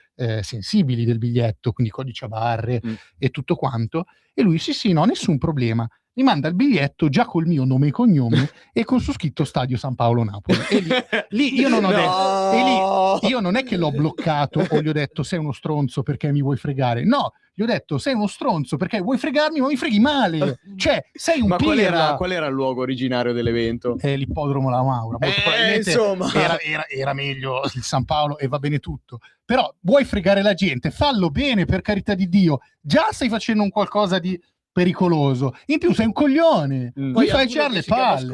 sensibili del biglietto, quindi codice a barre e tutto quanto? E lui sì, no, nessun problema. Mi manda il biglietto già col mio nome e cognome e con su scritto Stadio San Paolo Napoli. E lì io non ho detto, e lì io non è che l'ho bloccato o gli ho detto sei uno stronzo perché mi vuoi fregare. No, gli ho detto sei uno stronzo perché vuoi fregarmi, ma mi freghi male. Cioè, sei un ma pirla. Qual era il luogo originario dell'evento? L'ippodromo La Maura. Molto probabilmente era meglio il San Paolo e va bene tutto. Però vuoi fregare la gente, fallo bene, per carità di Dio. Già stai facendo un qualcosa di pericoloso, in più sei un coglione, mi fai girare le palle,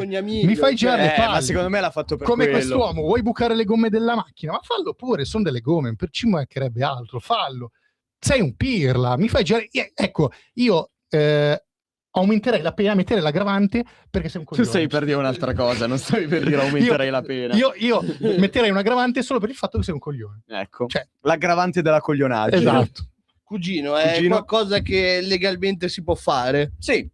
ma secondo me l'ha fatto per come quello. Quest'uomo vuoi bucare le gomme della macchina, ma fallo pure, sono delle gomme, per ci mancherebbe altro, fallo, sei un pirla, mi fai girare. Ecco, io aumenterei la pena, metterei l'aggravante perché sei un coglione. Tu stai per dire un'altra cosa, non stavi per dire aumenterei la pena. Io metterei un aggravante solo per il fatto che sei un coglione, ecco, cioè, l'aggravante della coglionaggine. Esatto. Cugino, è qualcosa che legalmente si può fare? Sì,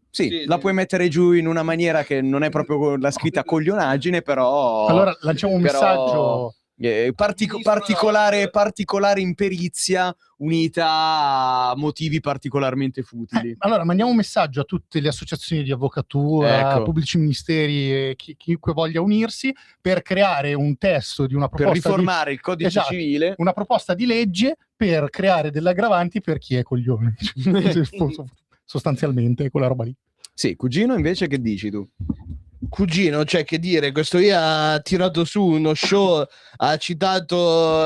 la puoi mettere giù in una maniera che non è proprio la scritta coglionaggine, però... Allora lanciamo un messaggio... particolare imperizia unita a motivi particolarmente futili. Allora mandiamo un messaggio a tutte le associazioni di avvocatura, pubblici ministeri e chiunque voglia unirsi per creare un testo di una proposta, per riformare il codice civile, una proposta di legge per creare delle aggravanti per chi è coglione. Sostanzialmente quella roba lì. Sì, cugino, invece che dici tu? Cugino, cioè, che dire, questo qui ha tirato su uno show, ha citato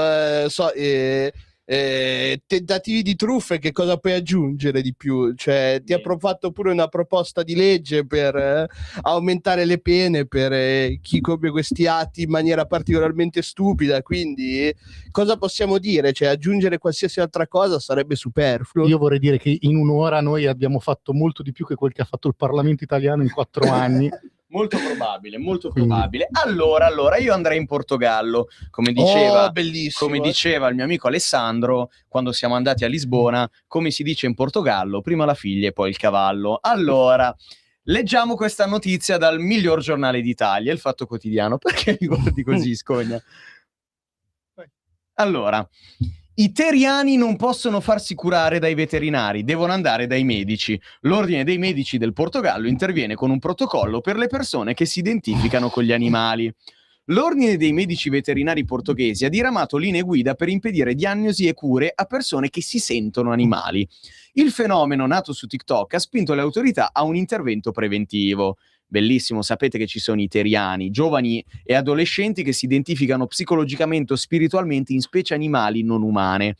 tentativi di truffe, che cosa puoi aggiungere di più? Cioè, ti ha fatto pure una proposta di legge per aumentare le pene per chi compie questi atti in maniera particolarmente stupida, quindi cosa possiamo dire? Cioè, aggiungere qualsiasi altra cosa sarebbe superfluo. Io vorrei dire che in un'ora noi abbiamo fatto molto di più che quel che ha fatto il Parlamento italiano in 4 anni. Molto probabile, molto probabile. Allora io andrei in Portogallo, come diceva il mio amico Alessandro quando siamo andati a Lisbona, come si dice in Portogallo, prima la figlia e poi il cavallo. Allora, Leggiamo questa notizia dal miglior giornale d'Italia, Il Fatto Quotidiano. Perché mi guardi così, Scogna? Allora, i teriani non possono farsi curare dai veterinari, devono andare dai medici. L'Ordine dei Medici del Portogallo interviene con un protocollo per le persone che si identificano con gli animali. L'Ordine dei Medici Veterinari portoghesi ha diramato linee guida per impedire diagnosi e cure a persone che si sentono animali. Il fenomeno, nato su TikTok, ha spinto le autorità a un intervento preventivo. Bellissimo, sapete che ci sono i teriani, giovani e adolescenti che si identificano psicologicamente o spiritualmente in specie animali non umane.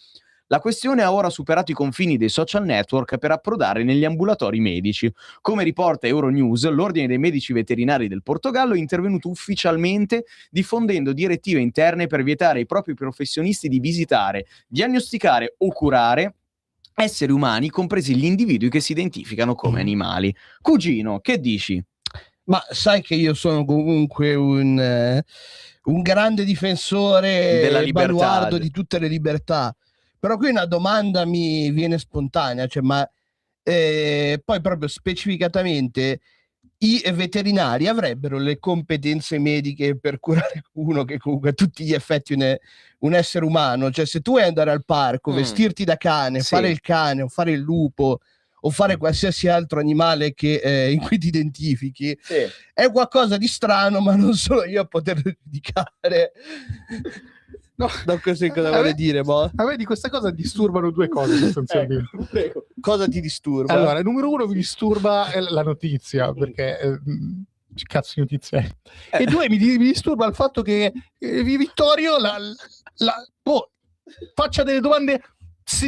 La questione ha ora superato i confini dei social network per approdare negli ambulatori medici. Come riporta Euronews, l'Ordine dei Medici Veterinari del Portogallo è intervenuto ufficialmente diffondendo direttive interne per vietare ai propri professionisti di visitare, diagnosticare o curare esseri umani, compresi gli individui che si identificano come animali. Cugino, che dici? Ma sai che io sono comunque un grande difensore della e libertà, baluardo di tutte le libertà. Però qui una domanda mi viene spontanea, cioè, ma poi proprio specificatamente i veterinari avrebbero le competenze mediche per curare uno che comunque a tutti gli effetti un essere umano? Cioè, se tu vuoi andare al parco, vestirti da cane, Sì. fare il cane o fare il lupo o fare qualsiasi altro animale che, in cui ti identifichi, è qualcosa di strano, ma non sono io a poter giudicare. No, da questo cosa vuole dire, boh? A me di questa cosa disturbano due cose sostanzialmente. Cosa ti disturba? Allora, numero uno mi disturba la notizia, perché cazzo di notizia è? E due mi disturba il fatto che Vittorio faccia delle domande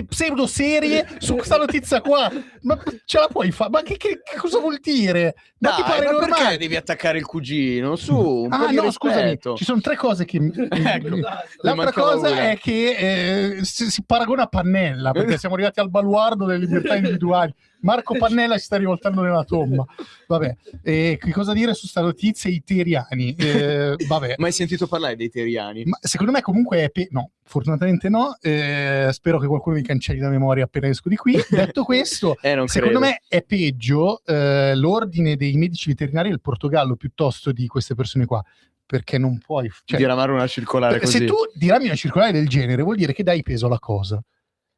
pseudo serie su questa notizia qua. Ma ce la puoi fare? Ma che cosa vuol dire? Ma ti pare ma normale? perché devi attaccare il cugino? Su, un po' di no, scusami, rispetto. ci sono tre cose che Ecco, l'altra cosa una. è che si paragona a Pannella, perché siamo arrivati al baluardo delle libertà individuali. Marco Pannella si sta rivoltando nella tomba. Vabbè, che cosa dire su sta notizia? I teriani, vabbè. Ma hai sentito parlare dei teriani? Ma secondo me comunque è no, fortunatamente no. Spero che qualcuno mi cancelli la memoria appena esco di qui. Detto questo, non secondo credo. me è peggio l'ordine dei medici veterinari del Portogallo piuttosto di queste persone qua, perché non puoi diramare una circolare così. Se tu dirami una circolare del genere vuol dire che dai peso alla cosa,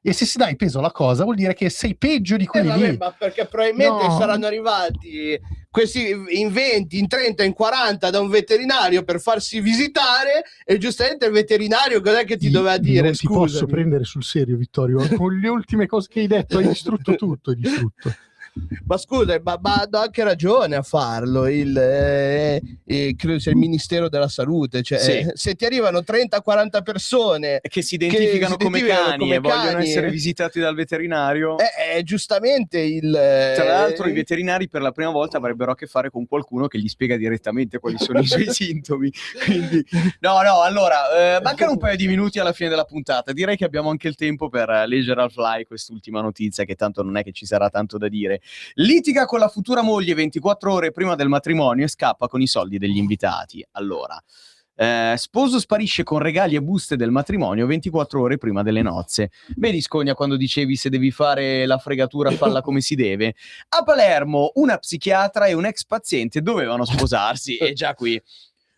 e se si dai peso alla cosa vuol dire che sei peggio di quelli lì. Ma perché probabilmente No. saranno arrivati questi in 20, in 30, in 40 da un veterinario per farsi visitare, e giustamente il veterinario cos'è che ti doveva dire? Non ti posso prendere sul serio, Vittorio, con le ultime cose che hai detto hai distrutto tutto, hai distrutto. Ma scusa, ma hanno anche ragione a farlo credo sia il Ministero della Salute, cioè, Sì. se ti arrivano 30-40 persone che si identificano come cani e vogliono cani, essere visitati dal veterinario, giustamente tra l'altro i veterinari per la prima volta avrebbero a che fare con qualcuno che gli spiega direttamente quali sono i suoi sintomi. Quindi allora mancano un paio di minuti alla fine della puntata, direi che abbiamo anche il tempo per leggere al fly quest'ultima notizia, che tanto non è che ci sarà tanto da dire. Litiga con la futura moglie 24 ore prima del matrimonio e scappa con i soldi degli invitati. Allora, sposo sparisce con regali e buste del matrimonio 24 ore prima delle nozze. Vedi, Scogna, quando dicevi se devi fare la fregatura falla come si deve? A Palermo una psichiatra e un ex paziente dovevano sposarsi, e già qui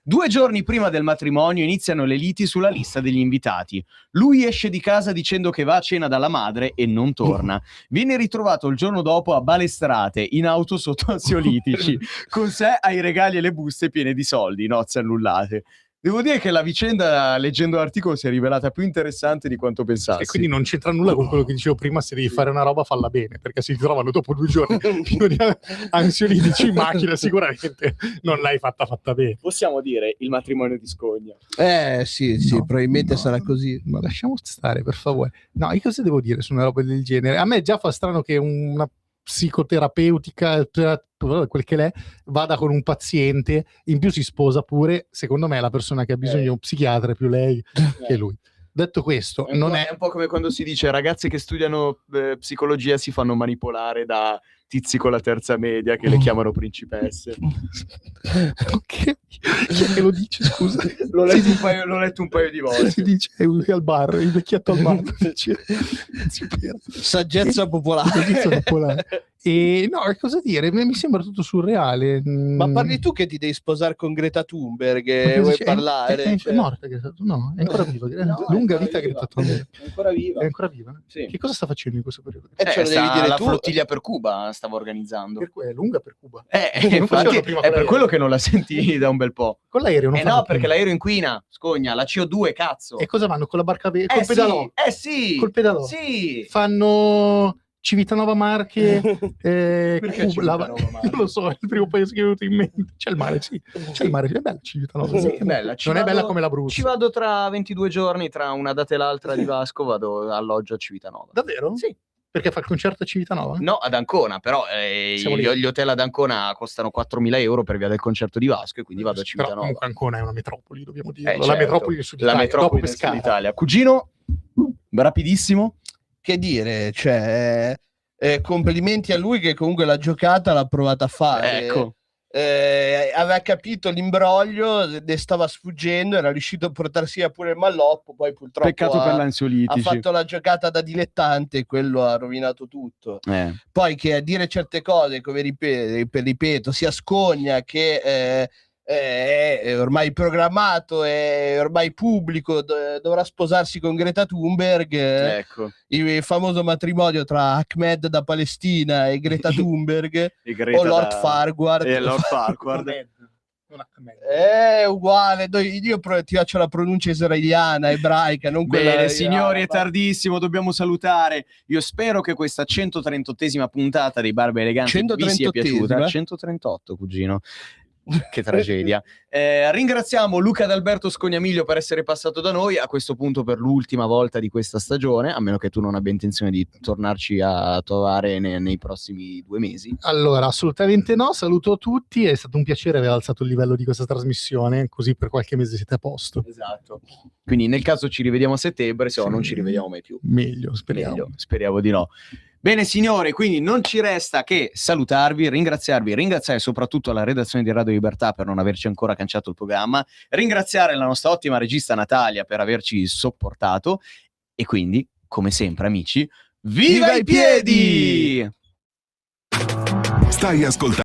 2 giorni prima del matrimonio iniziano le liti sulla lista degli invitati. Lui esce di casa dicendo che va a cena dalla madre e non torna. Viene ritrovato il giorno dopo a Balestrate in auto sotto ansiolitici. Con sé ha i regali e le buste piene di soldi, nozze annullate. Devo dire che la vicenda, leggendo l'articolo, si è rivelata più interessante di quanto pensassi. E quindi non c'entra nulla con quello che dicevo prima: se devi fare una roba falla bene, perché se ti trovano dopo 2 giorni pieno di ansiolitici in macchina sicuramente non l'hai fatta bene. Possiamo dire il matrimonio di Scogna? Sì, probabilmente sarà così. Ma lasciamo stare, per favore. No, io cosa devo dire su una roba del genere? A me già fa strano che una psicoterapeutica, quel che l'è, vada con un paziente, in più si sposa pure. Secondo me la persona che ha bisogno di un psichiatra è più lei che lui. Detto questo, È un po' come quando si dice ragazze che studiano psicologia si fanno manipolare da tizi con la terza media che le chiamano principesse. Chi è che lo dice, scusa? L'ho letto un paio di volte. Si dice al bar, il vecchietto al bar. Saggezza popolare. Saggezza popolare. E no, cosa dire? Mi sembra tutto surreale. Ma parli tu che ti devi sposare con Greta Thunberg Ma e cosa vuoi dici? parlare? È morta Greta Thunberg? No, è ancora viva. Lunga vita Greta Thunberg. È ancora viva. È ancora viva? Sì. Che cosa sta facendo in questo periodo? Ce lo devi dire la tu. flottiglia per Cuba stavo organizzando. È lunga per Cuba. Infatti, prima è per con quello che non la senti da un bel po'. Con l'aereo non fanno no, più. perché l'aereo inquina, scogna, la CO2, cazzo. E cosa vanno? Con la barca col pedalò? Sì. Col pedalò? Sì. Fanno Civitanova Marche, Perché Civitanova Marche? non lo so, è il primo paese che è venuto in mente. C'è il mare, sì. C'è il mare, è bella Civitanova. Sì, è bella. Non è bella come l'Abruzzo. Ci vado tra 22 giorni, tra una data e l'altra di Vasco, vado alloggio a Civitanova. Davvero? Sì. Perché fa il concerto a Civitanova? No, ad Ancona, però gli hotel ad Ancona costano 4.000 euro per via del concerto di Vasco e quindi vado a Però Civitanova. comunque Ancona è una metropoli, dobbiamo dirlo. Certo. La metropoli del Sud La Italia, metropoli dopo del Sud Pescara. Italia. Cugino, rapidissimo. Che dire, cioè, complimenti a lui che comunque la giocata l'ha provata a fare. Ecco. Aveva capito l'imbroglio, ne stava sfuggendo, era riuscito a portarsi via pure il malloppo, poi purtroppo Peccato per ha l'ansiolitici. fatto la giocata da dilettante e quello ha rovinato tutto. Poi che a dire certe cose, come ripeto, sia Scogna che è ormai programmato, è ormai pubblico, dovrà sposarsi con Greta Thunberg. Ecco. Il famoso matrimonio tra Ahmed da Palestina e Greta Thunberg E Greta o Lord da- Farquhar. e Lord Farquhar. È uguale, io ti faccio la pronuncia israeliana, ebraica, non quella. Bene, signori, è tardissimo, dobbiamo salutare. Io spero che questa 138esima puntata dei Barbe Eleganti vi sia piaciuta. 138esima? 138, cugino. Che tragedia. Ringraziamo Luca D'Alberto Scognamiglio per essere passato da noi a questo punto per l'ultima volta di questa stagione, a meno che tu non abbia intenzione di tornarci a trovare nei prossimi 2 mesi. Allora, assolutamente no, saluto tutti, è stato un piacere aver alzato il livello di questa trasmissione, così per qualche mese siete a posto. Esatto. Quindi nel caso ci rivediamo a settembre, se no non ci rivediamo mai più. Meglio, speriamo. Speriamo di no. Bene signore, quindi non ci resta che salutarvi, ringraziare soprattutto la redazione di Radio Libertà per non averci ancora cancellato il programma, ringraziare la nostra ottima regista Natalia per averci sopportato e quindi, come sempre amici, viva i piedi! Stai ascoltando